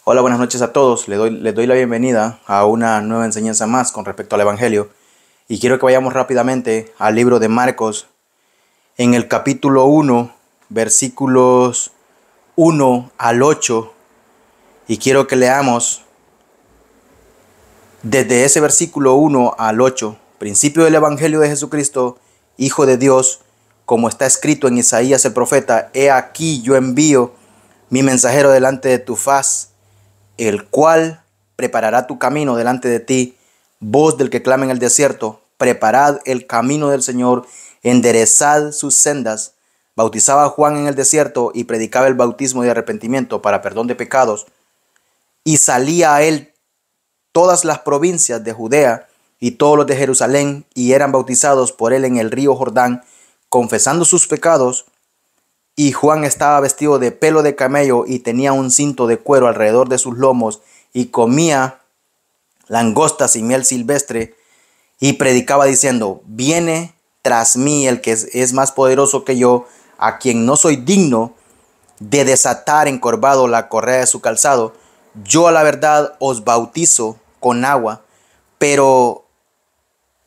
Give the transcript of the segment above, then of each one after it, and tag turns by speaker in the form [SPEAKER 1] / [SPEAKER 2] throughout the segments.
[SPEAKER 1] Hola, buenas noches a todos. Les doy la bienvenida a una nueva enseñanza más con respecto al Evangelio. Y quiero que vayamos rápidamente al libro de Marcos, en el capítulo 1, versículos 1 al 8. Y quiero que leamos desde ese versículo 1 al 8, principio del Evangelio de Jesucristo, Hijo de Dios, como está escrito en Isaías el profeta: He aquí yo envío mi mensajero delante de tu faz, el cual preparará tu camino delante de ti. Voz del que clama en el desierto: preparad el camino del Señor, enderezad sus sendas. Bautizaba a Juan en el desierto y predicaba el bautismo de arrepentimiento para perdón de pecados. Y salía a él todas las provincias de Judea y todos los de Jerusalén, y eran bautizados por él en el río Jordán, confesando sus pecados. Y Juan estaba vestido de pelo de camello y tenía un cinto de cuero alrededor de sus lomos, y comía langostas y miel silvestre, y predicaba diciendo: viene tras mí el que es más poderoso que yo, a quien no soy digno de desatar encorvado la correa de su calzado. Yo a la verdad os bautizo con agua, pero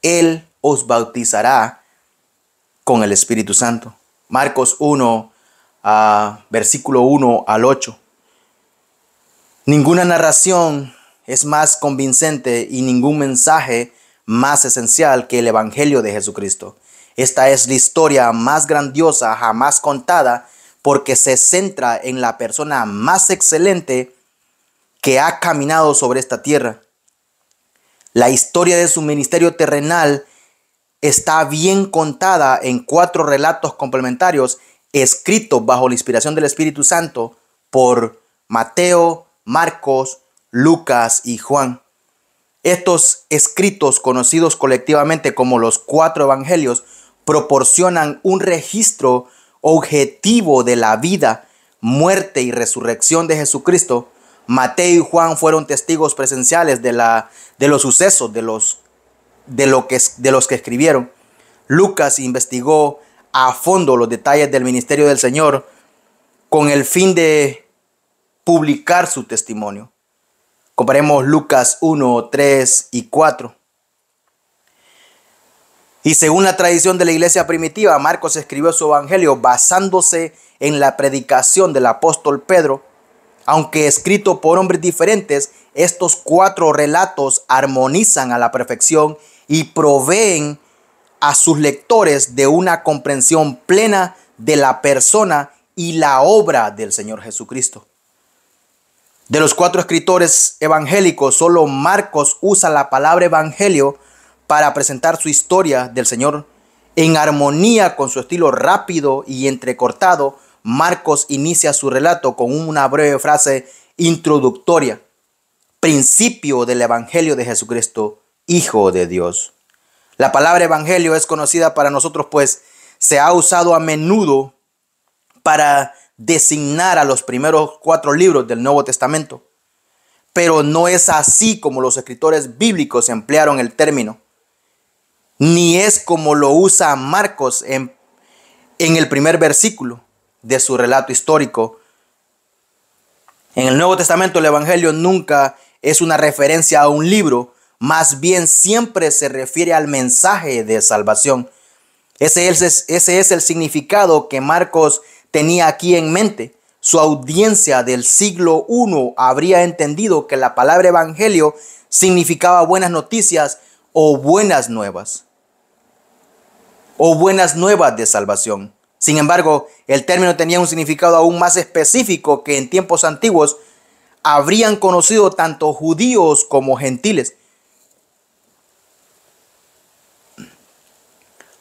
[SPEAKER 1] él os bautizará con el Espíritu Santo. Marcos 1, versículo 1 al 8. Ninguna narración es más convincente y ningún mensaje más esencial que el Evangelio de Jesucristo. Esta es la historia más grandiosa jamás contada, porque se centra en la persona más excelente que ha caminado sobre esta tierra. La historia de su ministerio terrenal está bien contada en 4 relatos complementarios escritos bajo la inspiración del Espíritu Santo por Mateo, Marcos, Lucas y Juan. Estos escritos, conocidos colectivamente como los 4 evangelios, proporcionan un registro objetivo de la vida, muerte y resurrección de Jesucristo. Mateo y Juan fueron testigos presenciales de los sucesos de los que escribieron. Lucas investigó a fondo los detalles del ministerio del Señor con el fin de publicar su testimonio. Comparemos Lucas 1, 3 y 4. Y según la tradición de la iglesia primitiva, Marcos escribió su evangelio basándose en la predicación del apóstol Pedro. Aunque escrito por hombres diferentes, estos 4 relatos armonizan a la perfección y proveen a sus lectores de una comprensión plena de la persona y la obra del Señor Jesucristo. De los 4 escritores evangélicos, solo Marcos usa la palabra evangelio para presentar su historia del Señor. En armonía con su estilo rápido y entrecortado, Marcos inicia su relato con una breve frase introductoria: principio del Evangelio de Jesucristo, Hijo de Dios. La palabra evangelio es conocida para nosotros, pues se ha usado a menudo para designar a los primeros 4 libros del Nuevo Testamento. Pero no es así como los escritores bíblicos emplearon el término, ni es como lo usa Marcos en el primer versículo de su relato histórico. En el Nuevo Testamento el Evangelio nunca es una referencia a un libro, más bien siempre se refiere al mensaje de salvación. Ese es el significado que Marcos tenía aquí en mente. Su audiencia del siglo I habría entendido que la palabra evangelio significaba buenas noticias o buenas nuevas de salvación. Sin embargo, el término tenía un significado aún más específico que en tiempos antiguos habrían conocido tanto judíos como gentiles.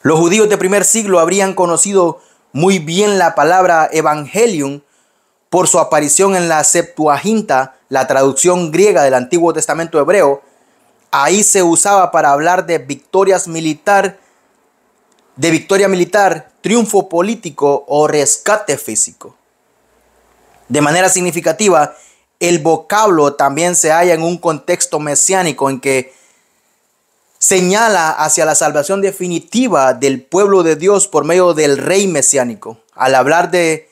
[SPEAKER 1] Los judíos de primer siglo habrían conocido muy bien la palabra evangelium por su aparición en la Septuaginta, la traducción griega del Antiguo Testamento hebreo. Ahí se usaba para hablar de victoria militar, triunfo político o rescate físico. De manera significativa, el vocablo también se halla en un contexto mesiánico en que señala hacia la salvación definitiva del pueblo de Dios por medio del rey mesiánico. Al hablar de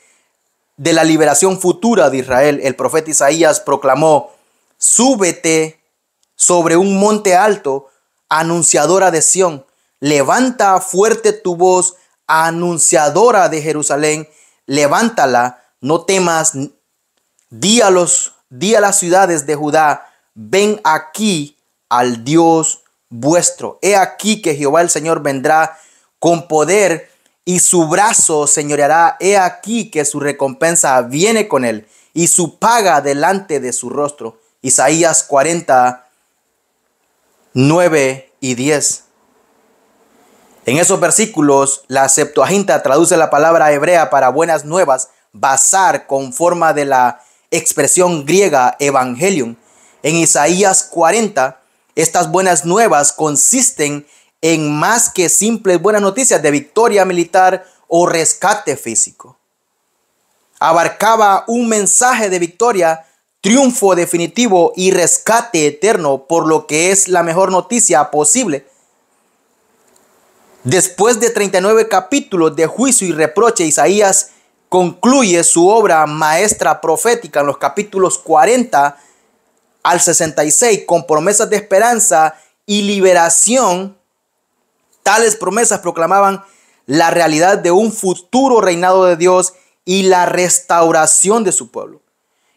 [SPEAKER 1] de la liberación futura de Israel, el profeta Isaías proclamó: súbete sobre un monte alto, anunciadora de Sión, levanta fuerte tu voz, anunciadora de Jerusalén, levántala, no temas, di a las ciudades de Judá: ven aquí al Dios vuestro. He aquí que Jehová el Señor vendrá con poder y su brazo señoreará. He aquí que su recompensa viene con él y su paga delante de su rostro. Isaías 40, 9 y 10. En esos versículos, la Septuaginta traduce la palabra hebrea para buenas nuevas, basar, con forma de la expresión griega evangelium. En Isaías 40, estas buenas nuevas consisten en más que simples buenas noticias de victoria militar o rescate físico. Abarcaba un mensaje de victoria, triunfo definitivo y rescate eterno, por lo que es la mejor noticia posible. Después de 39 capítulos de juicio y reproche, Isaías concluye su obra maestra profética en los capítulos 40 al 66 con promesas de esperanza y liberación. Tales promesas proclamaban la realidad de un futuro reinado de Dios y la restauración de su pueblo.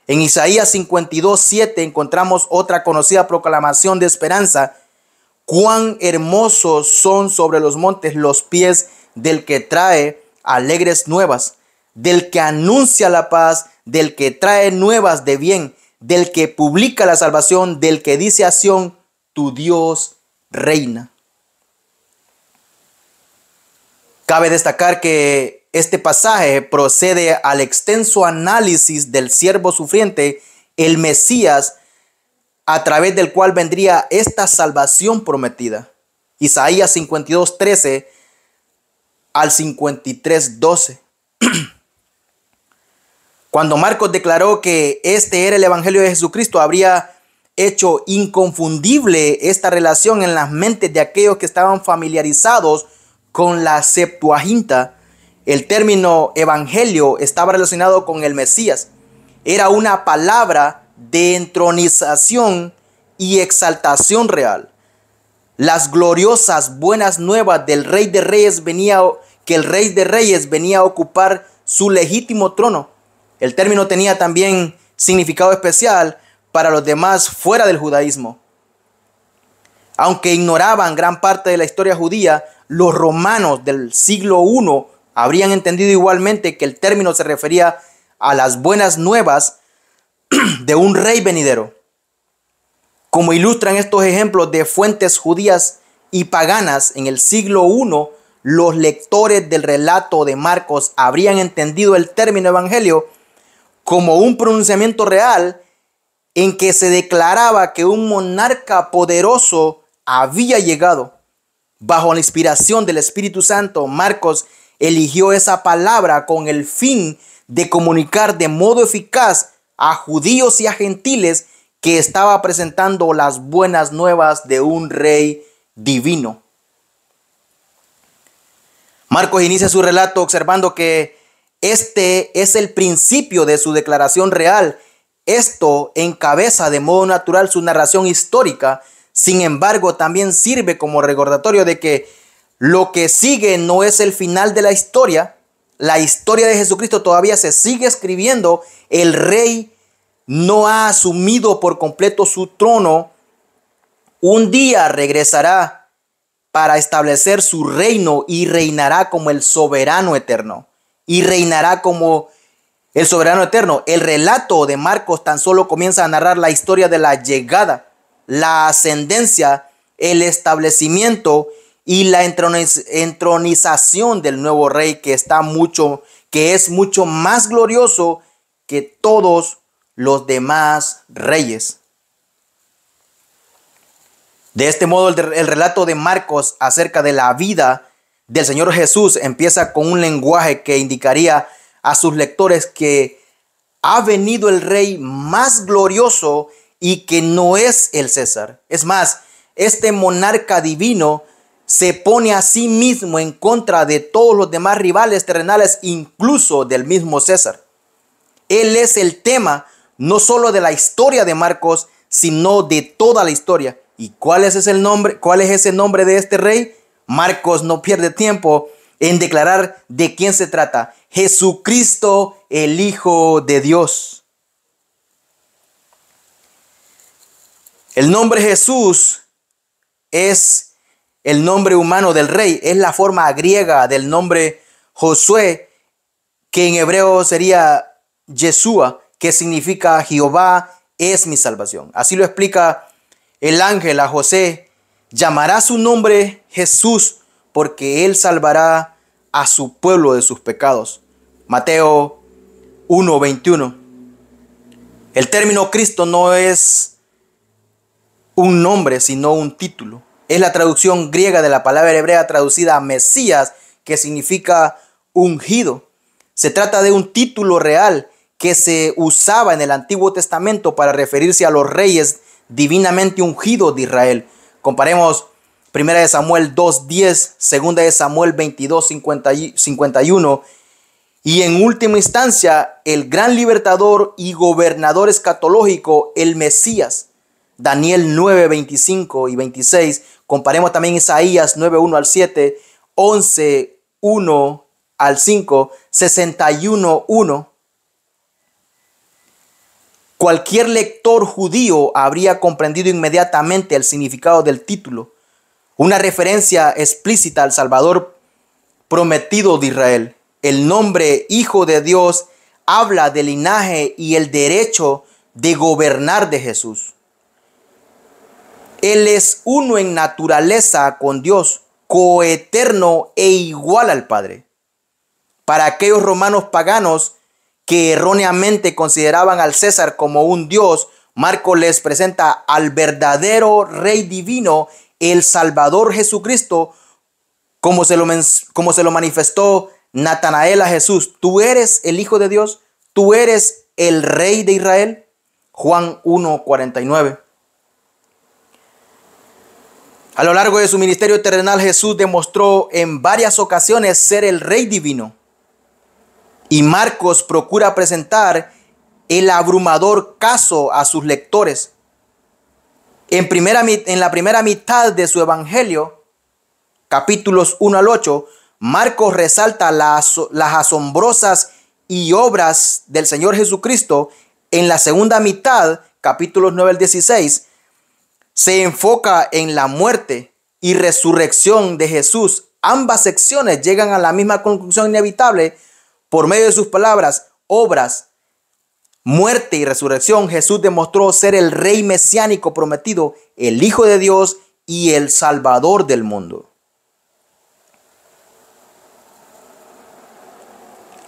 [SPEAKER 1] En Isaías 52:7 encontramos otra conocida proclamación de esperanza: cuán hermosos son sobre los montes los pies del que trae alegres nuevas, del que anuncia la paz, del que trae nuevas de bien, del que publica la salvación, del que dice a Sión: tu Dios reina. Cabe destacar que este pasaje procede al extenso análisis del siervo sufriente, el Mesías, a través del cual vendría esta salvación prometida. Isaías 52:13 al 53:12. Cuando Marcos declaró que este era el evangelio de Jesucristo, habría hecho inconfundible esta relación en las mentes de aquellos que estaban familiarizados con la Septuaginta. El término evangelio estaba relacionado con el Mesías. Era una palabra de entronización y exaltación real. Las gloriosas buenas nuevas del Rey de Reyes que el Rey de Reyes venía a ocupar su legítimo trono. El término tenía también significado especial para los demás fuera del judaísmo. Aunque ignoraban gran parte de la historia judía, los romanos del siglo I habrían entendido igualmente que el término se refería a las buenas nuevas de un rey venidero. Como ilustran estos ejemplos de fuentes judías y paganas, en el siglo I, los lectores del relato de Marcos habrían entendido el término evangelio como un pronunciamiento real en que se declaraba que un monarca poderoso había llegado. Bajo la inspiración del Espíritu Santo, Marcos eligió esa palabra con el fin de comunicar de modo eficaz a judíos y a gentiles que estaba presentando las buenas nuevas de un rey divino. Marcos inicia su relato observando que este es el principio de su declaración real. Esto encabeza de modo natural su narración histórica. Sin embargo, también sirve como recordatorio de que lo que sigue no es el final de la historia. La historia de Jesucristo todavía se sigue escribiendo. El rey no ha asumido por completo su trono. Un día regresará para establecer su reino y reinará como el soberano eterno. Y reinará como el soberano eterno. El relato de Marcos tan solo comienza a narrar la historia de la llegada, la ascendencia, el establecimiento y la entronización del nuevo rey que es mucho más glorioso que todos los demás reyes. De este modo, el relato de Marcos acerca de la vida del Señor Jesús empieza con un lenguaje que indicaría a sus lectores que ha venido el rey más glorioso y que no es el César. Es más, este monarca divino se pone a sí mismo en contra de todos los demás rivales terrenales, incluso del mismo César. Él es el tema no solo de la historia de Marcos, sino de toda la historia. ¿Y cuál es ese nombre? ¿Cuál es ese nombre de este rey? Marcos no pierde tiempo en declarar de quién se trata. Jesucristo, el Hijo de Dios. El nombre Jesús es el nombre humano del rey. Es la forma griega del nombre Josué, que en hebreo sería Yeshua, que significa Jehová es mi salvación. Así lo explica el ángel a José. Llamará su nombre Jesús, porque él salvará a su pueblo de sus pecados. Mateo 1:21. El término Cristo no es un nombre, sino un título. Es la traducción griega de la palabra hebrea traducida a Mesías, que significa ungido. Se trata de un título real que se usaba en el Antiguo Testamento para referirse a los reyes divinamente ungidos de Israel. Comparemos 1 Samuel 2:10, 2 Samuel 22:51 y en última instancia el gran libertador y gobernador escatológico, el Mesías. Daniel 9:25 y 26. Comparemos también Isaías 9:1 al 7, 11:1 al 5, 61:1. Cualquier lector judío habría comprendido inmediatamente el significado del título, una referencia explícita al Salvador prometido de Israel. El nombre Hijo de Dios habla del linaje y el derecho de gobernar de Jesús. Él es uno en naturaleza con Dios, coeterno e igual al Padre. Para aquellos romanos paganos que erróneamente consideraban al César como un dios, Marcos les presenta al verdadero Rey divino, el Salvador Jesucristo, como se lo manifestó Natanael a Jesús. ¿Tú eres el Hijo de Dios? ¿Tú eres el Rey de Israel? Juan 1:49. A lo largo de su ministerio terrenal, Jesús demostró en varias ocasiones ser el Rey divino. Y Marcos procura presentar el abrumador caso a sus lectores. En la primera mitad de su evangelio, capítulos 1 al 8, Marcos resalta las asombrosas y obras del Señor Jesucristo. En la segunda mitad, capítulos 9 al 16, se enfoca en la muerte y resurrección de Jesús. Ambas secciones llegan a la misma conclusión inevitable por medio de sus palabras, obras, muerte y resurrección. Jesús demostró ser el Rey mesiánico prometido, el Hijo de Dios y el Salvador del mundo.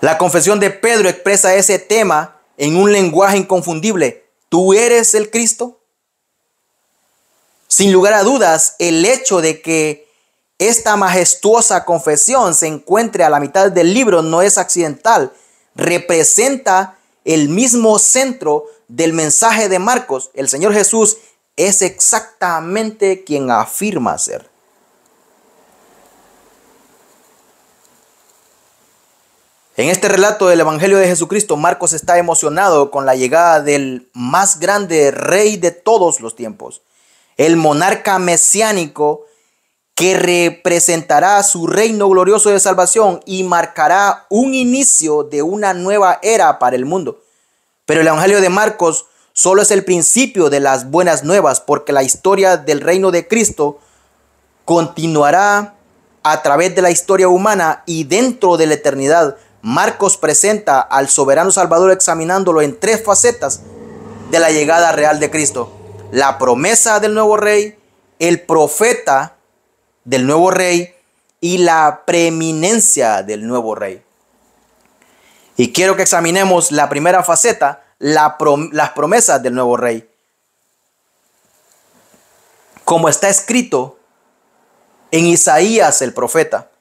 [SPEAKER 1] La confesión de Pedro expresa ese tema en un lenguaje inconfundible. ¿Tú eres el Cristo? Sin lugar a dudas, el hecho de que esta majestuosa confesión se encuentre a la mitad del libro no es accidental. Representa el mismo centro del mensaje de Marcos. El Señor Jesús es exactamente quien afirma ser. En este relato del Evangelio de Jesucristo, Marcos está emocionado con la llegada del más grande rey de todos los tiempos, el monarca mesiánico que representará su reino glorioso de salvación y marcará un inicio de una nueva era para el mundo. Pero el Evangelio de Marcos solo es el principio de las buenas nuevas, porque la historia del reino de Cristo continuará a través de la historia humana y dentro de la eternidad. Marcos presenta al soberano Salvador examinándolo en tres facetas de la llegada real de Cristo: la promesa del nuevo rey, el profeta del nuevo rey y la preeminencia del nuevo rey. Y quiero que examinemos la primera faceta, las promesas del nuevo rey. Como está escrito en Isaías el profeta: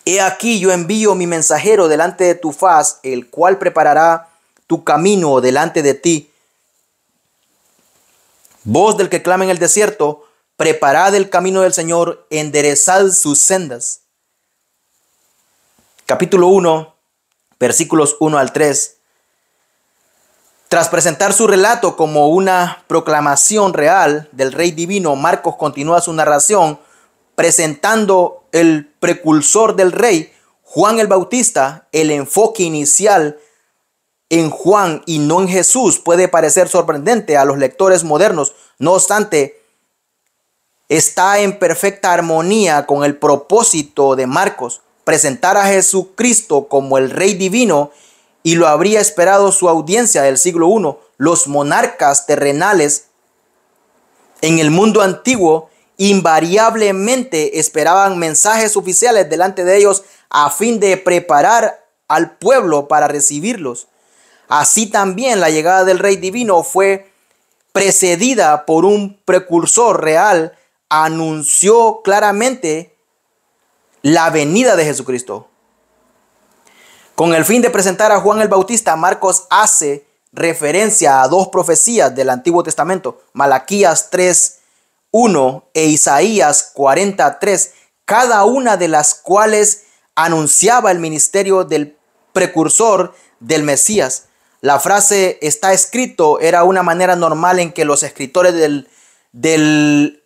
[SPEAKER 1] He aquí yo envío mi mensajero delante de tu faz, el cual preparará tu camino delante de ti. Voz del que clama en el desierto, preparad el camino del Señor, enderezad sus sendas. Capítulo 1, versículos 1 al 3. Tras presentar su relato como una proclamación real del Rey Divino, Marcos continúa su narración presentando el precursor del Rey, Juan el Bautista. El enfoque inicial en Juan y no en Jesús puede parecer sorprendente a los lectores modernos. No obstante, está en perfecta armonía con el propósito de Marcos, presentar a Jesucristo como el Rey Divino, y lo habría esperado su audiencia del siglo I. Los monarcas terrenales en el mundo antiguo invariablemente esperaban mensajes oficiales delante de ellos a fin de preparar al pueblo para recibirlos. Así también la llegada del Rey Divino fue precedida por un precursor real. Anunció claramente la venida de Jesucristo. Con el fin de presentar a Juan el Bautista, Marcos hace referencia a dos profecías del Antiguo Testamento, Malaquías 3:1 e Isaías 40:3, cada una de las cuales anunciaba el ministerio del precursor del Mesías. La frase "está escrito" era una manera normal en que los escritores del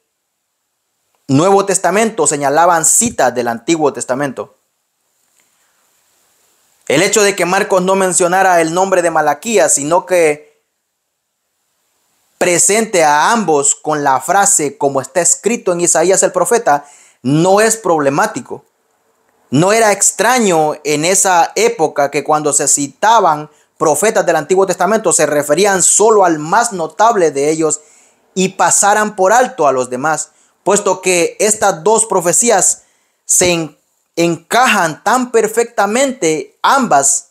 [SPEAKER 1] Nuevo Testamento señalaban citas del Antiguo Testamento. El hecho de que Marcos no mencionara el nombre de Malaquías, sino que presente a ambos con la frase "como está escrito en Isaías el profeta", no es problemático. No era extraño en esa época que cuando se citaban profetas del Antiguo Testamento se referían solo al más notable de ellos y pasaran por alto a los demás, puesto que estas dos profecías se encajan tan perfectamente ambas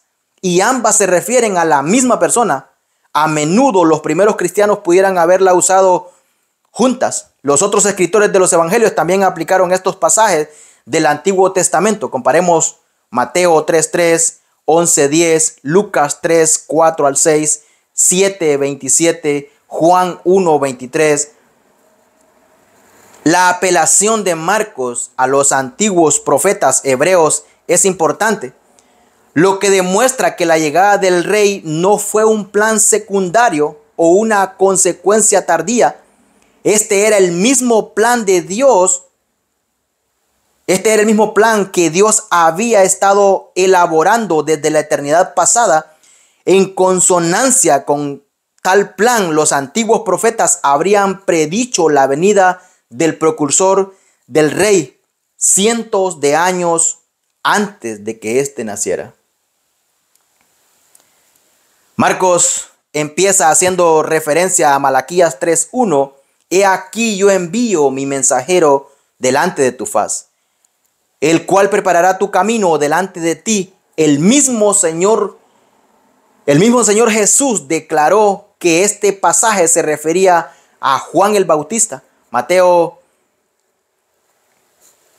[SPEAKER 1] se refieren a la misma persona. A menudo los primeros cristianos pudieran haberla usado juntas. Los otros escritores de los evangelios también aplicaron estos pasajes del Antiguo Testamento. Comparemos Mateo 3:3, 11:10, Lucas 3:4 al 6, 7:27, Juan 1:23. La apelación de Marcos a los antiguos profetas hebreos es importante, lo que demuestra que la llegada del rey no fue un plan secundario o una consecuencia tardía. Este era el mismo plan de Dios. Este era el mismo plan que Dios había estado elaborando desde la eternidad pasada. En consonancia con tal plan, los antiguos profetas habrían predicho la venida del precursor del rey cientos de años antes de que éste naciera. Marcos empieza haciendo referencia a Malaquías 3:1. He aquí yo envío mi mensajero delante de tu faz, el cual preparará tu camino delante de ti. El mismo Señor Jesús declaró que este pasaje se refería a Juan el Bautista. Mateo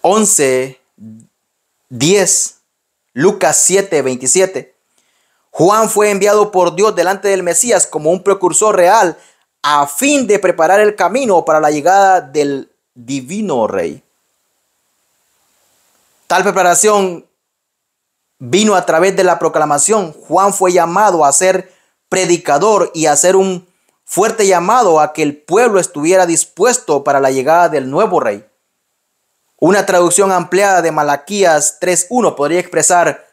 [SPEAKER 1] 11:10, Lucas 7:27. Juan fue enviado por Dios delante del Mesías como un precursor real a fin de preparar el camino para la llegada del divino rey. Tal preparación vino a través de la proclamación. Juan fue llamado a ser predicador y a hacer un fuerte llamado a que el pueblo estuviera dispuesto para la llegada del nuevo rey. Una traducción ampliada de Malaquías 3:1 podría expresar: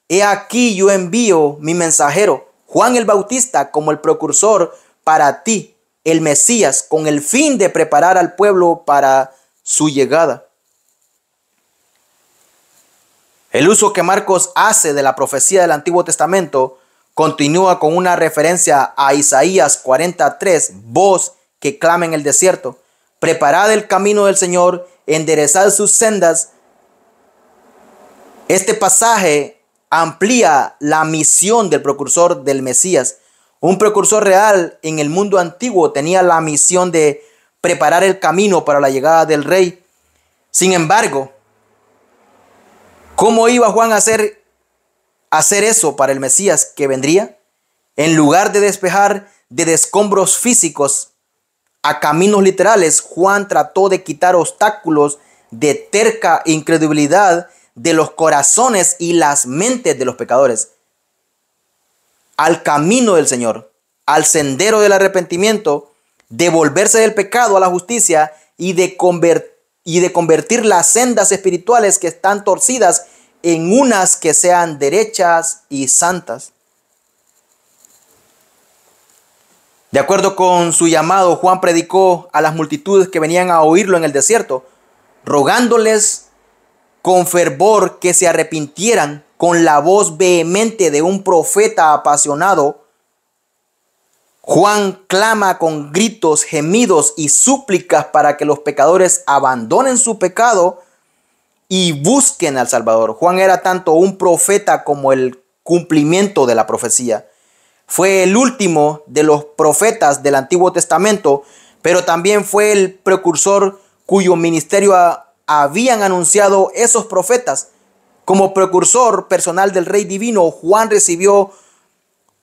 [SPEAKER 1] he aquí yo envío mi mensajero, Juan el Bautista, como el precursor para ti, el Mesías, con el fin de preparar al pueblo para su llegada. El uso que Marcos hace de la profecía del Antiguo Testamento continúa con una referencia a Isaías 40:3, voz que clama en el desierto: preparad el camino del Señor, enderezad sus sendas. Este pasaje amplía la misión del precursor del Mesías. Un precursor real en el mundo antiguo tenía la misión de preparar el camino para la llegada del rey. Sin embargo, ¿cómo iba Juan a hacer eso para el Mesías que vendría? En lugar de despejar de escombros físicos a caminos literales, Juan trató de quitar obstáculos de terca incredulidad de los corazones y las mentes de los pecadores. al camino del Señor, al sendero del arrepentimiento, de volverse del pecado a la justicia y de convertir las sendas espirituales que están torcidas en unas que sean derechas y santas. De acuerdo con su llamado, Juan predicó a las multitudes que venían a oírlo en el desierto, rogándoles con fervor que se arrepintieran con la voz vehemente de un profeta apasionado. Juan clama con gritos, gemidos y súplicas para que los pecadores abandonen su pecado y busquen al Salvador. Juan era tanto un profeta como el cumplimiento de la profecía. Fue el último de los profetas del Antiguo Testamento, pero también fue el precursor cuyo ministerio habían anunciado esos profetas. Como precursor personal del Rey Divino, Juan recibió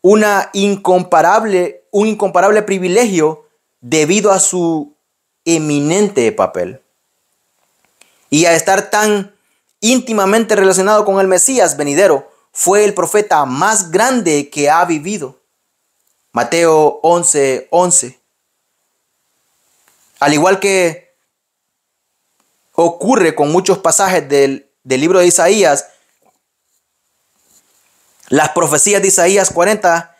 [SPEAKER 1] un incomparable privilegio debido a su eminente papel. Y a estar tan íntimamente relacionado con el Mesías venidero, fue el profeta más grande que ha vivido. Mateo 11:11. Al igual que ocurre con muchos pasajes del libro de Isaías, las profecías de Isaías 40,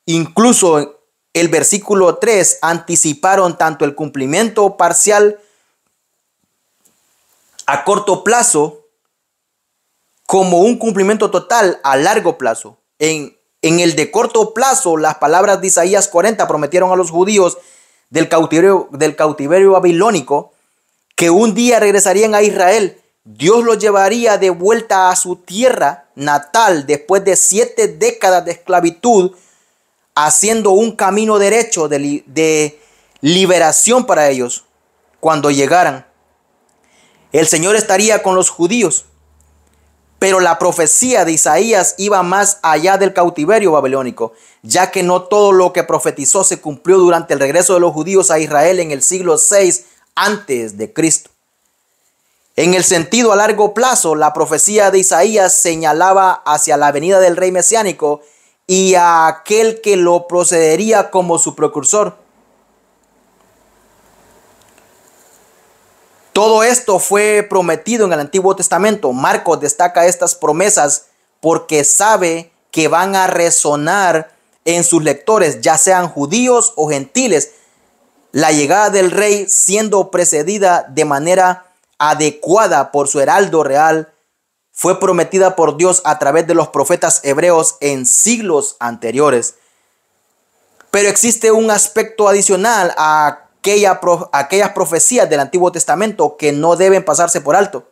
[SPEAKER 1] incluso el versículo 3, anticiparon tanto el cumplimiento parcial a corto plazo como un cumplimiento total a largo plazo. En el de corto plazo, las palabras de Isaías 40 prometieron a los judíos del cautiverio babilónico que un día regresarían a Israel. Dios los llevaría de vuelta a su tierra natal después de 7 décadas de esclavitud, haciendo un camino derecho de liberación para ellos. Cuando llegaran, el Señor estaría con los judíos. Pero la profecía de Isaías iba más allá del cautiverio babilónico, ya que no todo lo que profetizó se cumplió durante el regreso de los judíos a Israel en el siglo 6 antes de Cristo. En el sentido a largo plazo, la profecía de Isaías señalaba hacia la venida del rey mesiánico y a aquel que lo procedería como su precursor. Todo esto fue prometido en el Antiguo Testamento. Marcos destaca estas promesas porque sabe que van a resonar en sus lectores, ya sean judíos o gentiles. La llegada del rey, siendo precedida de manera adecuada por su heraldo real, fue prometida por Dios a través de los profetas hebreos en siglos anteriores. Pero existe un aspecto adicional a aquellas profecías del Antiguo Testamento que no deben pasarse por alto.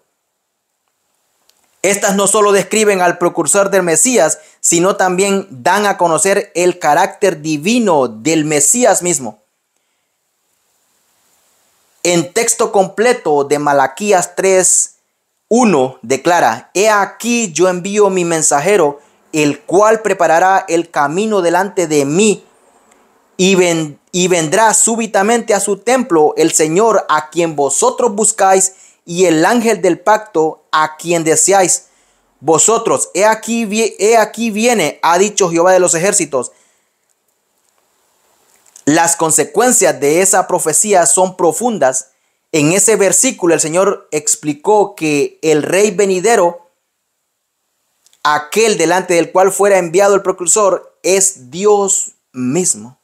[SPEAKER 1] Estas no solo describen al precursor del Mesías, sino también dan a conocer el carácter divino del Mesías mismo. En texto completo de Malaquías 3:1 declara: He aquí yo envío mi mensajero, el cual preparará el camino delante de mí, y vendrá súbitamente a su templo el Señor a quien vosotros buscáis, y el ángel del pacto a quien deseáis. Vosotros, he aquí viene, ha dicho Jehová de los ejércitos. Las consecuencias de esa profecía son profundas. En ese versículo el Señor explicó que el rey venidero, aquel delante del cual fuera enviado el precursor, es Dios mismo.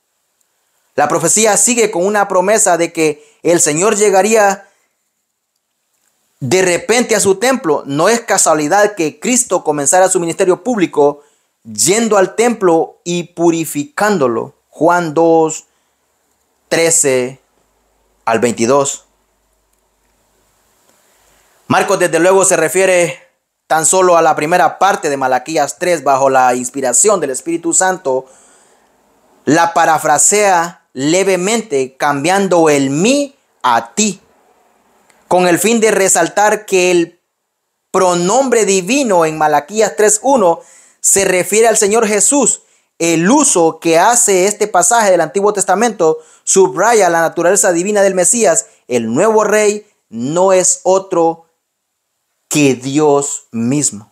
[SPEAKER 1] La profecía sigue con una promesa de que el Señor llegaría de repente a su templo. No es casualidad que Cristo comenzara su ministerio público yendo al templo y purificándolo. Juan 2:13 al 22. Marcos desde luego se refiere tan solo a la primera parte de Malaquías 3 bajo la inspiración del Espíritu Santo. La parafrasea levemente cambiando el mí a ti, con el fin de resaltar que el pronombre divino en Malaquías 3:1 se refiere al Señor Jesús. El uso que hace este pasaje del Antiguo Testamento subraya la naturaleza divina del Mesías. El nuevo rey no es otro que Dios mismo.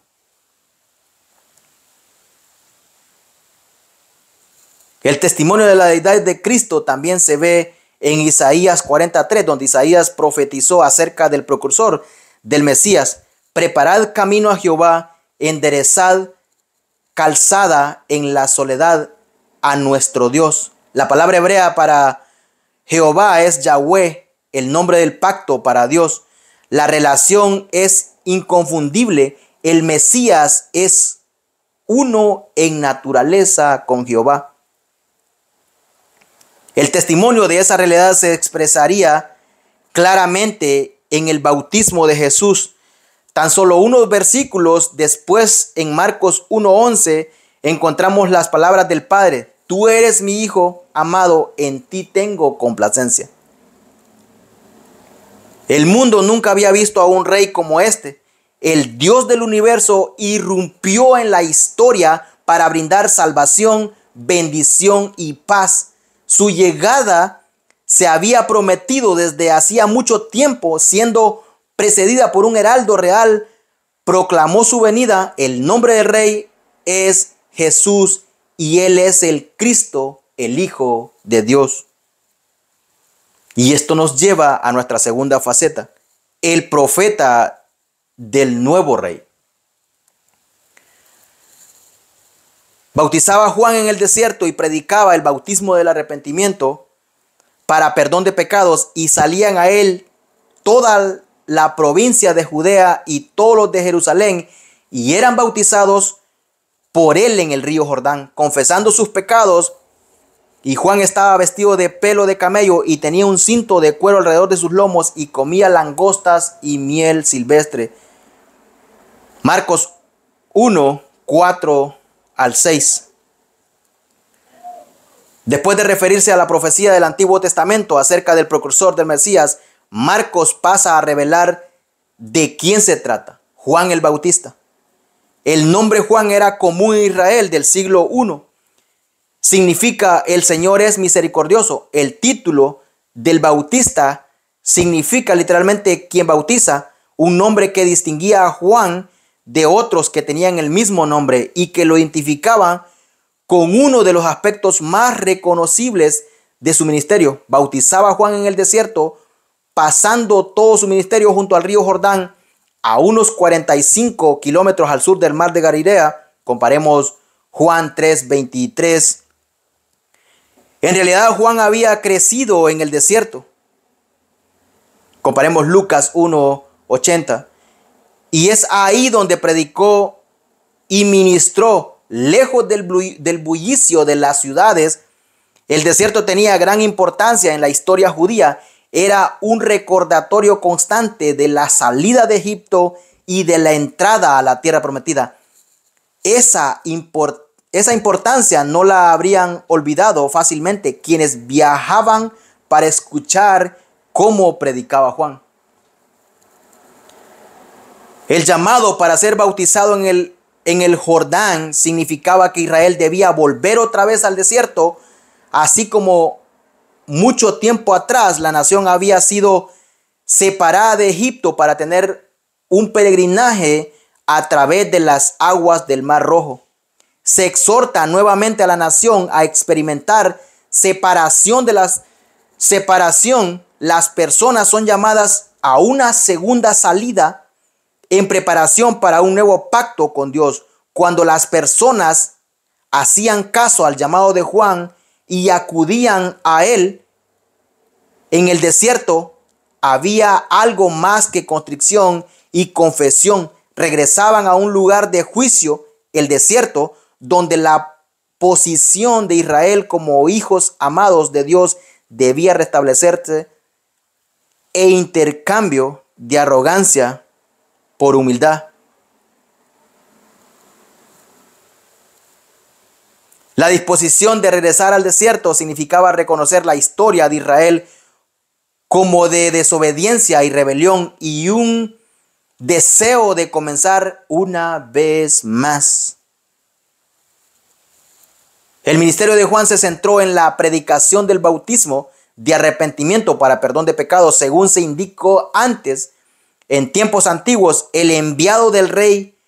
[SPEAKER 1] El testimonio de la deidad de Cristo también se ve en Isaías 43, donde Isaías profetizó acerca del precursor del Mesías. Preparad camino a Jehová, enderezad calzada en la soledad a nuestro Dios. La palabra hebrea para Jehová es Yahweh, el nombre del pacto para Dios. La relación es inconfundible. El Mesías es uno en naturaleza con Jehová. El testimonio de esa realidad se expresaría claramente en el bautismo de Jesús. Tan solo unos versículos después, en Marcos 1:11, encontramos las palabras del Padre: tú eres mi Hijo amado, en ti tengo complacencia. El mundo nunca había visto a un rey como este. El Dios del universo irrumpió en la historia para brindar salvación, bendición y paz. Su llegada se había prometido desde hacía mucho tiempo, siendo precedida por un heraldo real. Proclamó su venida. El nombre del rey es Jesús y él es el Cristo, el Hijo de Dios. Y esto nos lleva a nuestra segunda faceta, el profeta del nuevo rey. Bautizaba a Juan en el desierto y predicaba el bautismo del arrepentimiento para perdón de pecados, y salían a él toda la provincia de Judea y todos los de Jerusalén, y eran bautizados por él en el río Jordán, confesando sus pecados. Y Juan estaba vestido de pelo de camello y tenía un cinto de cuero alrededor de sus lomos, y comía langostas y miel silvestre. Marcos 1:4-6. Después de referirse a la profecía del Antiguo Testamento acerca del precursor del Mesías, Marcos pasa a revelar de quién se trata: Juan el Bautista. El nombre Juan era común en Israel del siglo I. Significa el Señor es misericordioso. El título del Bautista significa literalmente quien bautiza, un nombre que distinguía a Juan de otros que tenían el mismo nombre y que lo identificaban con uno de los aspectos más reconocibles de su ministerio. Bautizaba a Juan en el desierto, pasando todo su ministerio junto al río Jordán, a unos 45 kilómetros al sur del mar de Galilea. Comparemos Juan 3:23. En realidad Juan había crecido en el desierto. Comparemos Lucas 1:80. Y es ahí donde predicó y ministró, lejos del bullicio de las ciudades. El desierto tenía gran importancia en la historia judía. Era un recordatorio constante de la salida de Egipto y de la entrada a la tierra prometida. Esa importancia no la habrían olvidado fácilmente quienes viajaban para escuchar cómo predicaba Juan. El llamado para ser bautizado en el Jordán significaba que Israel debía volver otra vez al desierto, así como mucho tiempo atrás la nación había sido separada de Egipto para tener un peregrinaje a través de las aguas del Mar Rojo. Se exhorta nuevamente a la nación a experimentar separación. Las personas son llamadas a una segunda salida en preparación para un nuevo pacto con Dios. Cuando las personas hacían caso al llamado de Juan y acudían a él en el desierto, había algo más que constricción y confesión. Regresaban a un lugar de juicio, el desierto, donde la posición de Israel como hijos amados de Dios debía restablecerse, e intercambio de arrogancia por humildad. La disposición de regresar al desierto significaba reconocer la historia de Israel como de desobediencia y rebelión, y un deseo de comenzar una vez más. El ministerio de Juan se centró en la predicación del bautismo de arrepentimiento para perdón de pecados, según se indicó antes. En tiempos antiguos, el enviado del rey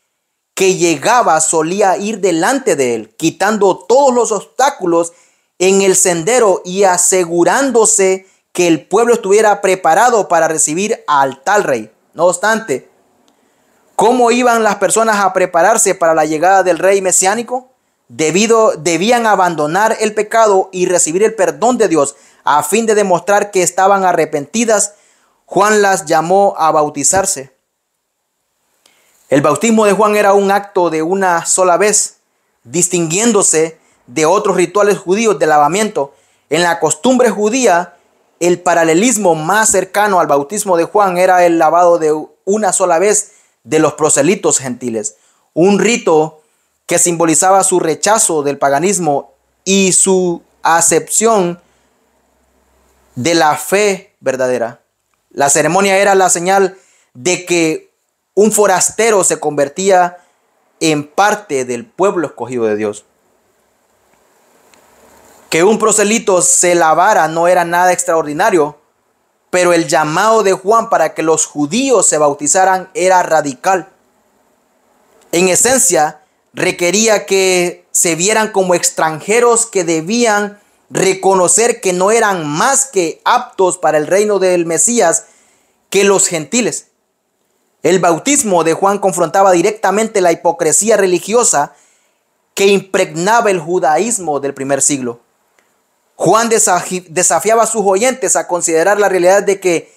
[SPEAKER 1] que llegaba solía ir delante de él, quitando todos los obstáculos en el sendero y asegurándose que el pueblo estuviera preparado para recibir al tal rey. No obstante, ¿cómo iban las personas a prepararse para la llegada del rey mesiánico? Debían abandonar el pecado y recibir el perdón de Dios a fin de demostrar que estaban arrepentidas. Juan las llamó a bautizarse. El bautismo de Juan era un acto de una sola vez, distinguiéndose de otros rituales judíos de lavamiento. En la costumbre judía, el paralelismo más cercano al bautismo de Juan era el lavado de una sola vez de los proselitos gentiles, un rito que simbolizaba su rechazo del paganismo y su acepción de la fe verdadera. La ceremonia era la señal de que un forastero se convertía en parte del pueblo escogido de Dios. Que un proselito se lavara no era nada extraordinario, pero el llamado de Juan para que los judíos se bautizaran era radical. En esencia, requería que se vieran como extranjeros que debían reconocer que no eran más que aptos para el reino del Mesías que los gentiles. El bautismo de Juan confrontaba directamente la hipocresía religiosa que impregnaba el judaísmo del primer siglo. Juan desafiaba a sus oyentes a considerar la realidad de que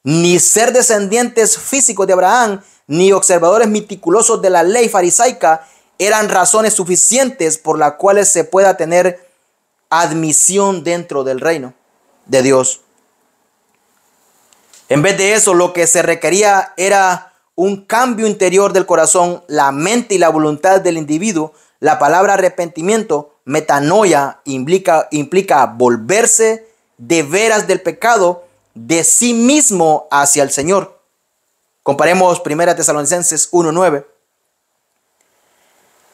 [SPEAKER 1] ni ser descendientes físicos de Abraham, ni observadores meticulosos de la ley farisaica eran razones suficientes por las cuales se pueda tener admisión dentro del reino de Dios. En vez de eso, lo que se requería era un cambio interior del corazón, la mente y la voluntad del individuo. La palabra arrepentimiento, metanoia, implica volverse de veras del pecado de sí mismo hacia el Señor. Comparemos 1 Tesalonicenses 1:9.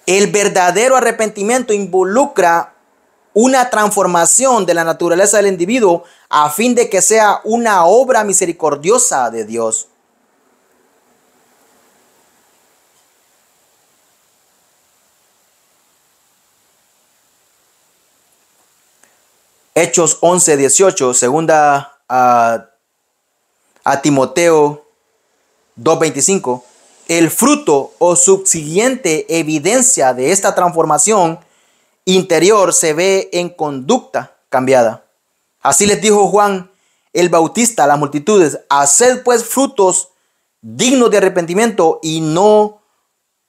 [SPEAKER 1] El verdadero arrepentimiento involucra una transformación de la naturaleza del individuo a fin de que sea una obra misericordiosa de Dios. Hechos 11:18, segunda a Timoteo 2:25. El fruto o subsiguiente evidencia de esta transformación interior se ve en conducta cambiada. Así les dijo Juan el Bautista a las multitudes: haced pues frutos dignos de arrepentimiento y no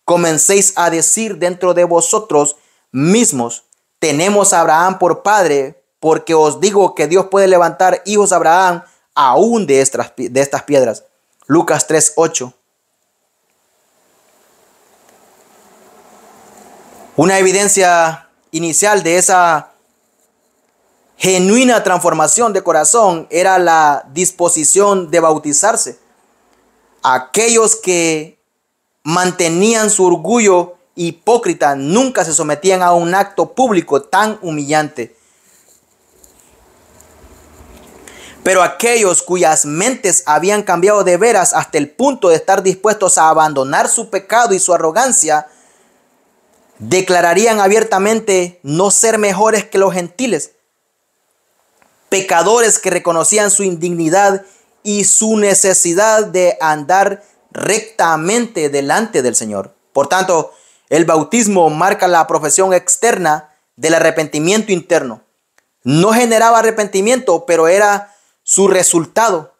[SPEAKER 1] comencéis a decir dentro de vosotros mismos: tenemos a Abraham por padre, porque os digo que Dios puede levantar hijos a Abraham aún de estas piedras. Lucas 3:8. Una evidencia inicial de esa genuina transformación de corazón era la disposición de bautizarse. Aquellos que mantenían su orgullo hipócrita nunca se sometían a un acto público tan humillante. Pero aquellos cuyas mentes habían cambiado de veras hasta el punto de estar dispuestos a abandonar su pecado y su arrogancia, declararían abiertamente no ser mejores que los gentiles, pecadores que reconocían su indignidad y su necesidad de andar rectamente delante del Señor. Por tanto, el bautismo marca la profesión externa del arrepentimiento interno. No generaba arrepentimiento, pero era su resultado.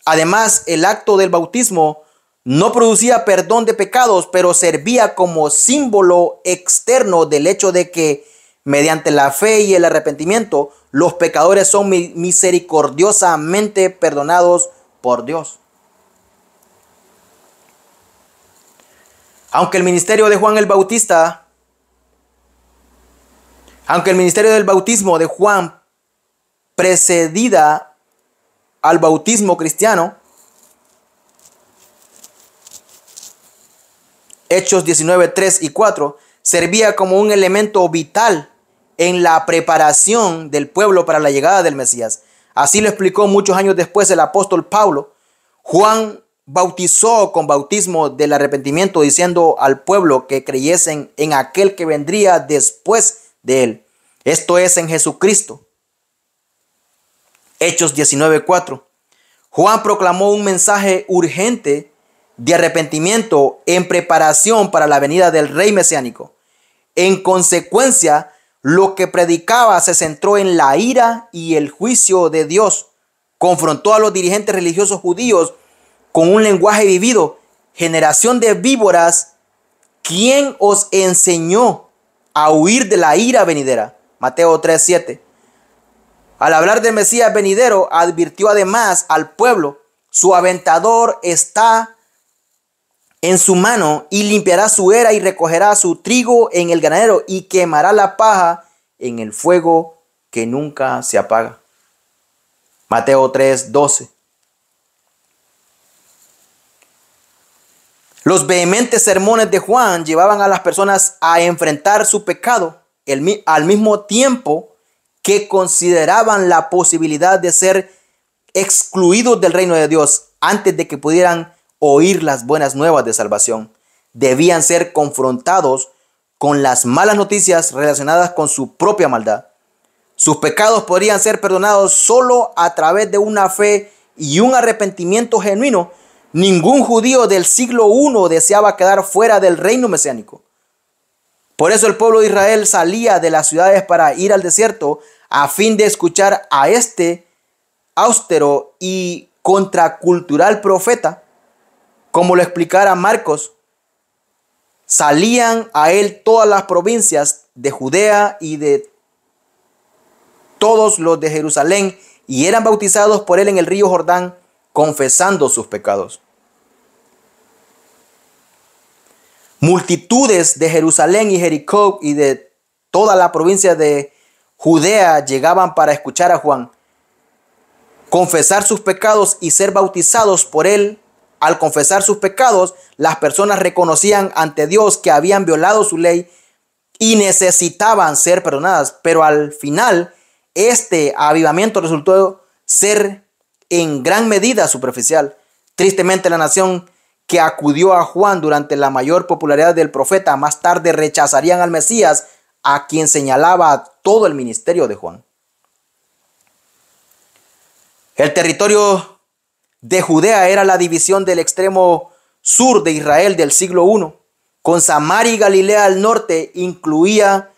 [SPEAKER 1] Además, el acto del bautismo no producía perdón de pecados, pero servía como símbolo externo del hecho de que mediante la fe y el arrepentimiento los pecadores son misericordiosamente perdonados por Dios. Aunque el ministerio del bautismo de Juan precedida al bautismo cristiano, Hechos 19:3 y 4, servía como un elemento vital en la preparación del pueblo para la llegada del Mesías. Así lo explicó muchos años después el apóstol Pablo. Juan bautizó con bautismo del arrepentimiento, diciendo al pueblo que creyesen en aquel que vendría después de él, Esto es en Jesucristo. Hechos 19:4. Juan proclamó un mensaje urgente de arrepentimiento en preparación para la venida del rey mesiánico. En consecuencia, lo que predicaba se centró en la ira y el juicio de Dios. Confrontó a los dirigentes religiosos judíos con un lenguaje vivido. Generación de víboras, ¿quién os enseñó a huir de la ira venidera? Mateo 3:7. Al hablar del Mesías venidero, advirtió además al pueblo: su aventador está en su mano y limpiará su era y recogerá su trigo en el granero y quemará la paja en el fuego que nunca se apaga. Mateo 3:12. Los vehementes sermones de Juan llevaban a las personas a enfrentar su pecado al mismo tiempo que consideraban la posibilidad de ser excluidos del reino de Dios antes de que pudieran oír las buenas nuevas de salvación. Debían ser confrontados con las malas noticias relacionadas con su propia maldad. Sus pecados podrían ser perdonados solo a través de una fe y un arrepentimiento genuino. Ningún judío del siglo I deseaba quedar fuera del reino mesiánico. Por eso el pueblo de Israel salía de las ciudades para ir al desierto a fin de escuchar a este austero y contracultural profeta. Como lo explicara Marcos, salían a él todas las provincias de Judea y de todos los de Jerusalén y eran bautizados por él en el río Jordán, confesando sus pecados. Multitudes de Jerusalén y Jericó y de toda la provincia de Judea llegaban para escuchar a Juan, confesar sus pecados y ser bautizados por él. Al confesar sus pecados, las personas reconocían ante Dios que habían violado su ley y necesitaban ser perdonadas. Pero al final, este avivamiento resultó ser en gran medida superficial. Tristemente, la nación que acudió a Juan durante la mayor popularidad del profeta más tarde rechazarían al Mesías, a quien señalaba todo el ministerio de Juan. El territorio de Judea era la división del extremo sur de Israel del siglo I. Con Samaria y Galilea al norte, incluía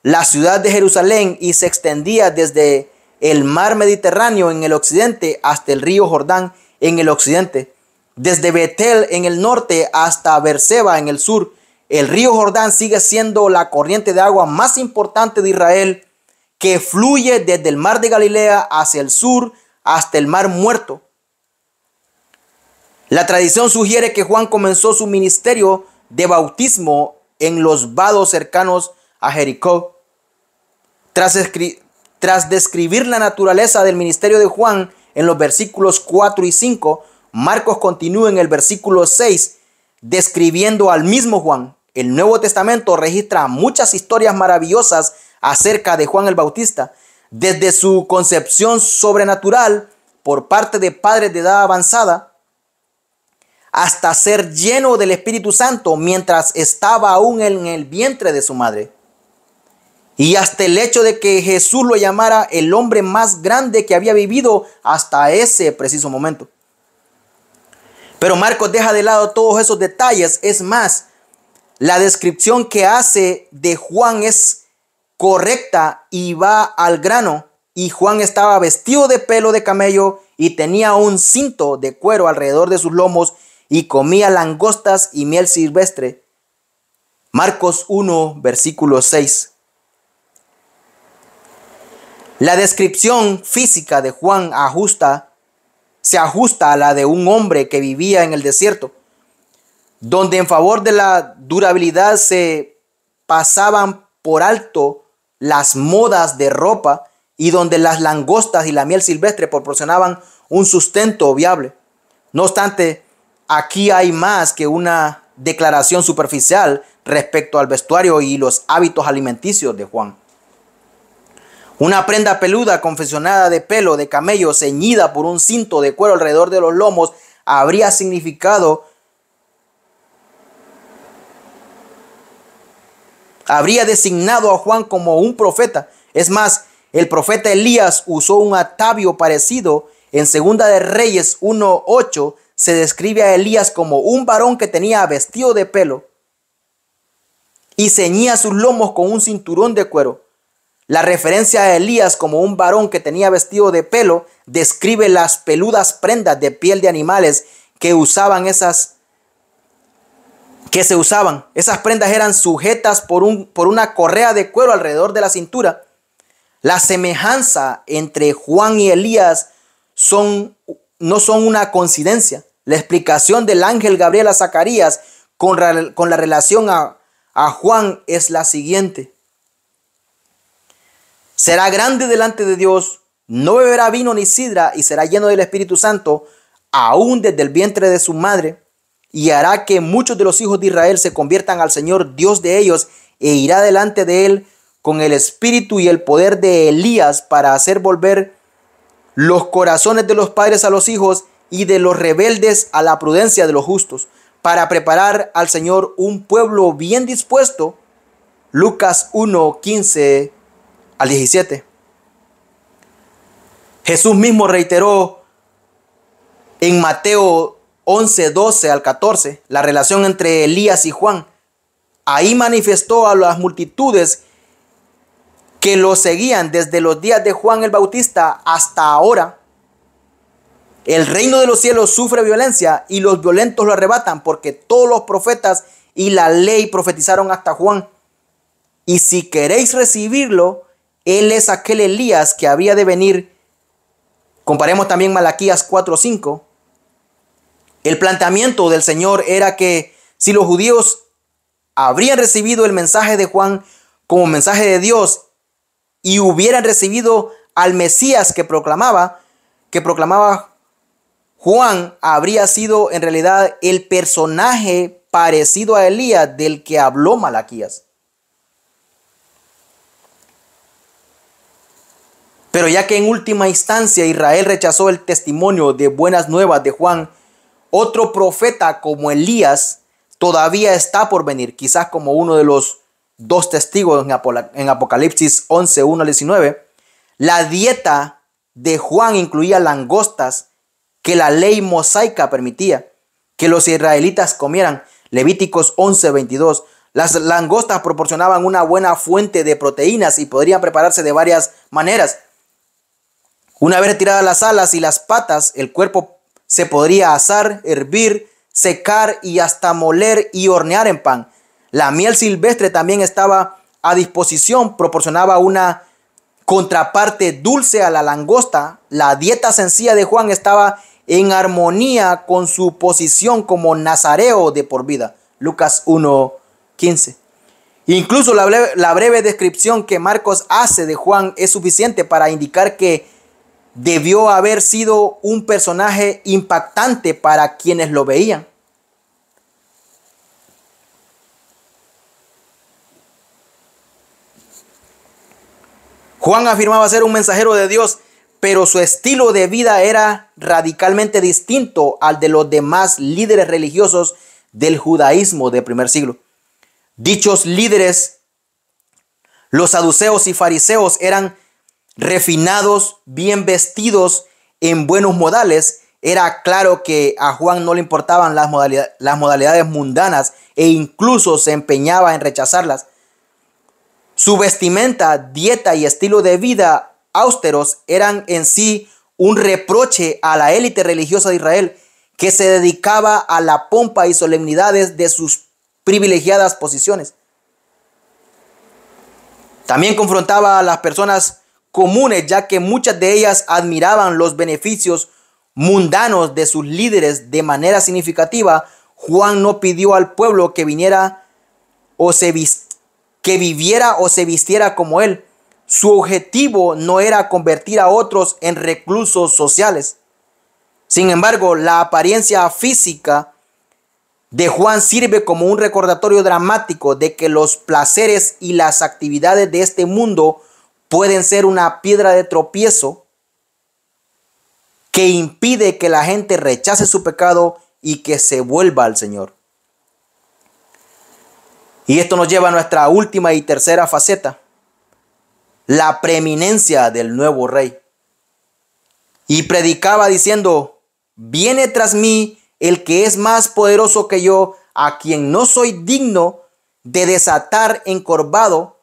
[SPEAKER 1] la ciudad de Jerusalén y se extendía desde el mar Mediterráneo en el occidente hasta el río Jordán en el occidente. Desde Betel en el norte hasta Beerseba en el sur. El río Jordán sigue siendo la corriente de agua más importante de Israel, que fluye desde el mar de Galilea hacia el sur hasta el mar Muerto. La tradición sugiere que Juan comenzó su ministerio de bautismo en los vados cercanos a Jericó. Tras describir la naturaleza del ministerio de Juan en los versículos 4 y 5, Marcos continúa en el versículo 6 describiendo al mismo Juan. El Nuevo Testamento registra muchas historias maravillosas acerca de Juan el Bautista, desde su concepción sobrenatural por parte de padres de edad avanzada, hasta ser lleno del Espíritu Santo mientras estaba aún en el vientre de su madre. Y hasta el hecho de que Jesús lo llamara el hombre más grande que había vivido hasta ese preciso momento. Pero Marcos deja de lado todos esos detalles. Es más, la descripción que hace de Juan es correcta y va al grano. Y Juan estaba vestido de pelo de camello y tenía un cinto de cuero alrededor de sus lomos y comía langostas y miel silvestre. Marcos 1, versículo 6. La descripción física de Juan se ajusta a la de un hombre que vivía en el desierto, donde en favor de la durabilidad se pasaban por alto las modas de ropa y donde las langostas y la miel silvestre proporcionaban un sustento viable. No obstante, aquí hay más que una declaración superficial respecto al vestuario y los hábitos alimenticios de Juan. Una prenda peluda confeccionada de pelo de camello ceñida por un cinto de cuero alrededor de los lomos habría significado habría designado a Juan como un profeta. Es más, el profeta Elías usó un atavío parecido. En Segunda de Reyes 1:8 se describe a Elías como un varón que tenía vestido de pelo y ceñía sus lomos con un cinturón de cuero. La referencia a Elías como un varón que tenía vestido de pelo describe las peludas prendas de piel de animales que se usaban. Esas prendas eran sujetas por una correa de cuero alrededor de la cintura. La semejanza entre Juan y Elías no son una coincidencia. La explicación del ángel Gabriel a Zacarías con la relación a Juan es la siguiente. Será grande delante de Dios, no beberá vino ni sidra y será lleno del Espíritu Santo, aún desde el vientre de su madre, y hará que muchos de los hijos de Israel se conviertan al Señor Dios de ellos, e irá delante de él con el espíritu y el poder de Elías para hacer volver los corazones de los padres a los hijos y de los rebeldes a la prudencia de los justos, para preparar al Señor un pueblo bien dispuesto. Lucas 1:15 al 17. Jesús mismo reiteró en Mateo 11:12 al 14 la relación entre Elías y Juan. Ahí manifestó a las multitudes que lo seguían desde los días de Juan el Bautista hasta ahora. El reino de los cielos sufre violencia y los violentos lo arrebatan, porque todos los profetas y la ley profetizaron hasta Juan. Y si queréis recibirlo, él es aquel Elías que había de venir. Comparemos también Malaquías 4:5. El planteamiento del Señor era que si los judíos habrían recibido el mensaje de Juan como mensaje de Dios y hubieran recibido al Mesías que proclamaba Juan, habría sido en realidad el personaje parecido a Elías del que habló Malaquías. Pero ya que en última instancia Israel rechazó el testimonio de buenas nuevas de Juan, otro profeta como Elías todavía está por venir, quizás como uno de los dos testigos en Apocalipsis 11:1 al 19. La dieta de Juan incluía langostas que la ley mosaica permitía que los israelitas comieran. Levíticos 11:22. Las langostas proporcionaban una buena fuente de proteínas y podrían prepararse de varias maneras. Una vez retiradas las alas y las patas, el cuerpo se podría asar, hervir, secar y hasta moler y hornear en pan. La miel silvestre también estaba a disposición, proporcionaba una contraparte dulce a la langosta. La dieta sencilla de Juan estaba en armonía con su posición como nazareo de por vida. Lucas 1:15. Incluso la breve descripción que Marcos hace de Juan es suficiente para indicar que debió haber sido un personaje impactante para quienes lo veían. Juan afirmaba ser un mensajero de Dios, pero su estilo de vida era radicalmente distinto al de los demás líderes religiosos del judaísmo del primer siglo. Dichos líderes, los saduceos y fariseos, eran refinados, bien vestidos, en buenos modales. Era claro que a Juan no le importaban las modalidades mundanas e incluso se empeñaba en rechazarlas. Su vestimenta, dieta y estilo de vida austeros eran en sí un reproche a la élite religiosa de Israel, que se dedicaba a la pompa y solemnidades de sus privilegiadas posiciones. También confrontaba a las personas comunes, ya que muchas de ellas admiraban los beneficios mundanos de sus líderes de manera significativa. Juan no pidió al pueblo que viviera o se vistiera como él. Su objetivo no era convertir a otros en reclusos sociales. Sin embargo, la apariencia física de Juan sirve como un recordatorio dramático de que los placeres y las actividades de este mundo pueden ser una piedra de tropiezo que impide que la gente rechace su pecado y que se vuelva al Señor. Y esto nos lleva a nuestra última y tercera faceta, la preeminencia del nuevo rey. Y predicaba diciendo: viene tras mí el que es más poderoso que yo, a quien no soy digno de desatar encorvado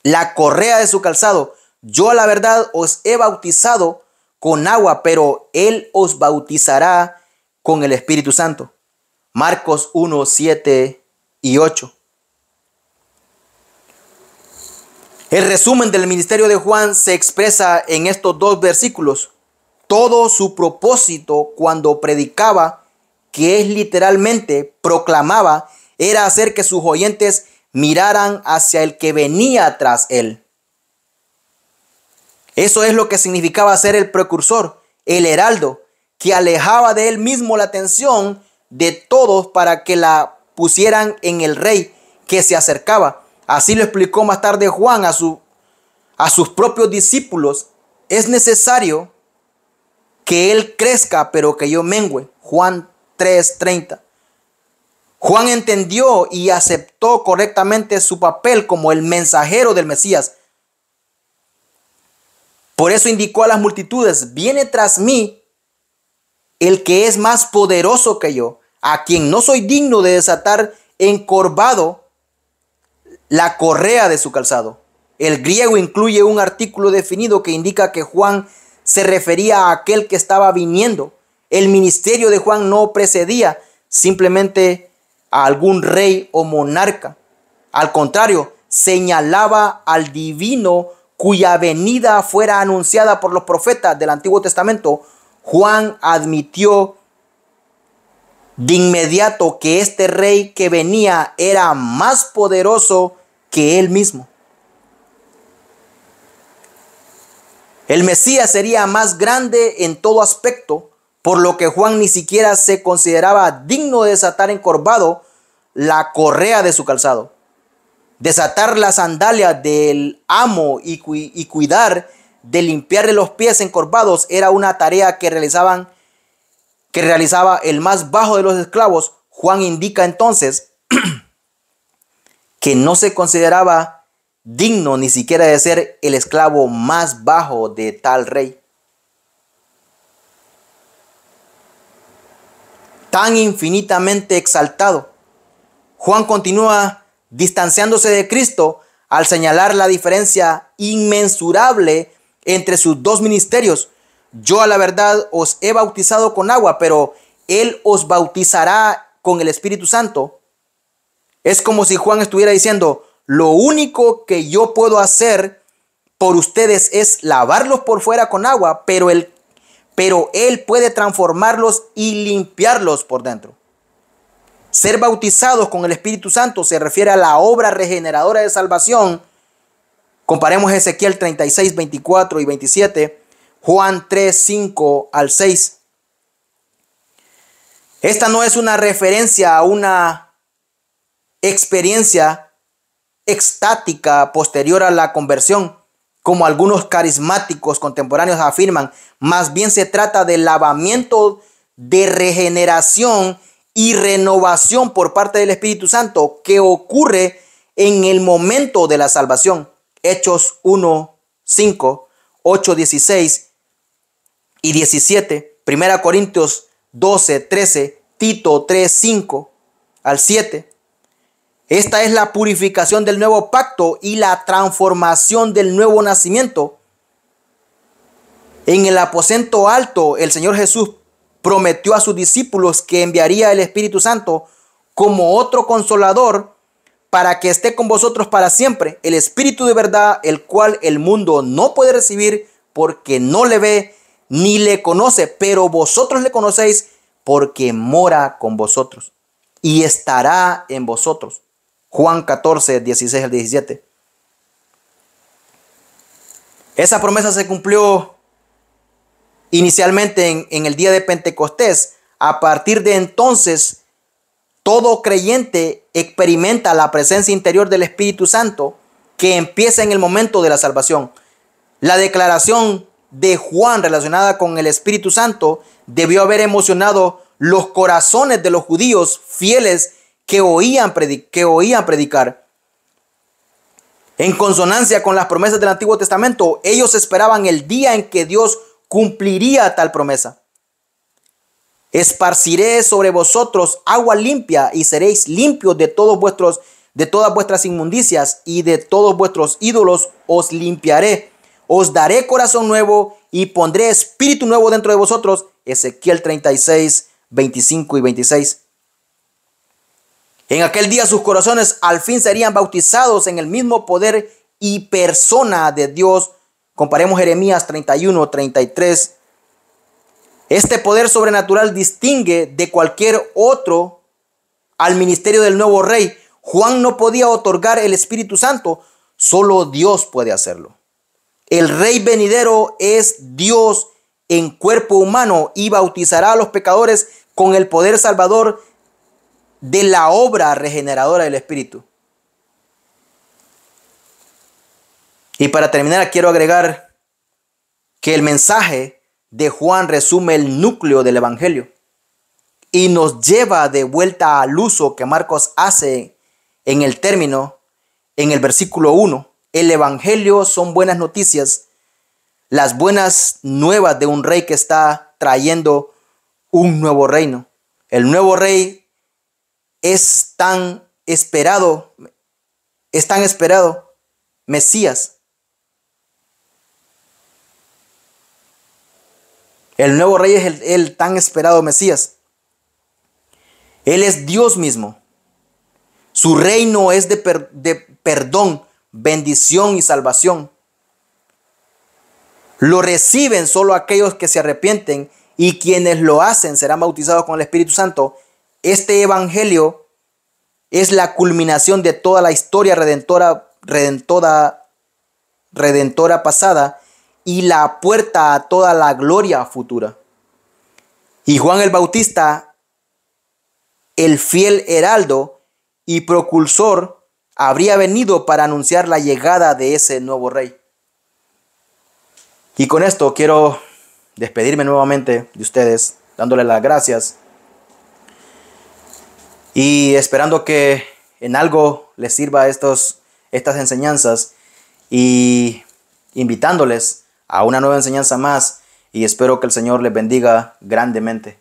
[SPEAKER 1] la correa de su calzado. Yo a la verdad os he bautizado con agua, pero él os bautizará con el Espíritu Santo. Marcos 1, 7 y 8. El resumen del ministerio de Juan se expresa en estos dos versículos. Todo su propósito cuando predicaba, que es literalmente proclamaba, era hacer que sus oyentes miraran hacia el que venía tras él. Eso es lo que significaba ser el precursor, el heraldo, que alejaba de él mismo la atención de todos para que la pusieran en el rey que se acercaba. Así lo explicó más tarde Juan a sus propios discípulos: es necesario que él crezca, pero que yo mengüe. Juan 3:30. Juan entendió y aceptó correctamente su papel como el mensajero del Mesías. Por eso indicó a las multitudes: viene tras mí el que es más poderoso que yo, a quien no soy digno de desatar encorvado la correa de su calzado. El griego incluye un artículo definido que indica que Juan se refería a aquel que estaba viniendo. El ministerio de Juan no precedía simplemente a algún rey o monarca. Al contrario, señalaba al divino cuya venida fuera anunciada por los profetas del Antiguo Testamento. Juan admitió de inmediato que este rey que venía era más poderoso que él mismo. El Mesías sería más grande en todo aspecto, por lo que Juan ni siquiera se consideraba digno de desatar encorvado la correa de su calzado. Desatar las sandalias del amo y cuidar de limpiarle los pies encorvados era una tarea que realizaba el más bajo de los esclavos. Juan indica entonces que no se consideraba digno ni siquiera de ser el esclavo más bajo de tal rey. Tan infinitamente exaltado, Juan continúa distanciándose de Cristo al señalar la diferencia inmensurable entre sus dos ministerios. Yo a la verdad os he bautizado con agua, pero él os bautizará con el Espíritu Santo. Es como si Juan estuviera diciendo: lo único que yo puedo hacer por ustedes es lavarlos por fuera con agua, pero él puede transformarlos y limpiarlos por dentro. Ser bautizados con el Espíritu Santo se refiere a la obra regeneradora de salvación. Comparemos Ezequiel 36, 24 y 27, Juan 3, 5 al 6. Esta no es una referencia a una experiencia extática posterior a la conversión, como algunos carismáticos contemporáneos afirman. Más bien se trata del lavamiento de regeneración y renovación por parte del Espíritu Santo que ocurre en el momento de la salvación. Hechos 1, 5, 8, 16 y 17, 1 Corintios 12, 13, Tito 3, 5 al 7. Esta es la purificación del nuevo pacto y la transformación del nuevo nacimiento. En el aposento alto, el Señor Jesús prometió a sus discípulos que enviaría el Espíritu Santo como otro consolador para que esté con vosotros para siempre. El Espíritu de verdad, el cual el mundo no puede recibir porque no le ve ni le conoce, pero vosotros le conocéis porque mora con vosotros y estará en vosotros. Juan 14, 16 al 17. Esa promesa se cumplió inicialmente en el día de Pentecostés. A partir de entonces, todo creyente experimenta la presencia interior del Espíritu Santo que empieza en el momento de la salvación. La declaración de Juan relacionada con el Espíritu Santo debió haber emocionado los corazones de los judíos fieles que oían predicar en consonancia con las promesas del Antiguo Testamento. Ellos esperaban el día en que Dios cumpliría tal promesa. Esparciré sobre vosotros agua limpia y seréis limpios de todas vuestras inmundicias, y de todos vuestros ídolos os limpiaré. Os daré corazón nuevo y pondré espíritu nuevo dentro de vosotros. Ezequiel 36, 25 y 26. En aquel día sus corazones al fin serían bautizados en el mismo poder y persona de Dios. Comparemos Jeremías 31, 33. Este poder sobrenatural distingue de cualquier otro al ministerio del nuevo rey. Juan no podía otorgar el Espíritu Santo, solo Dios puede hacerlo. El rey venidero es Dios en cuerpo humano y bautizará a los pecadores con el poder salvador de la obra regeneradora del Espíritu. Y para terminar, quiero agregar que el mensaje de Juan resume el núcleo del Evangelio y nos lleva de vuelta al uso que Marcos hace en el término, en el versículo 1. El Evangelio son buenas noticias, las buenas nuevas de un rey que está trayendo un nuevo reino. El nuevo rey es tan esperado, Mesías. El nuevo rey es el tan esperado Mesías. Él es Dios mismo. Su reino es de perdón, bendición y salvación. Lo reciben solo aquellos que se arrepienten, y quienes lo hacen serán bautizados con el Espíritu Santo. Este evangelio es la culminación de toda la historia redentora pasada y la puerta a toda la gloria futura. Y Juan el Bautista, el fiel heraldo y propulsor, habría venido para anunciar la llegada de ese nuevo rey. Y con esto quiero despedirme nuevamente de ustedes, dándoles las gracias y esperando que en algo les sirva estas enseñanzas, y invitándoles a una nueva enseñanza más, y espero que el Señor les bendiga grandemente.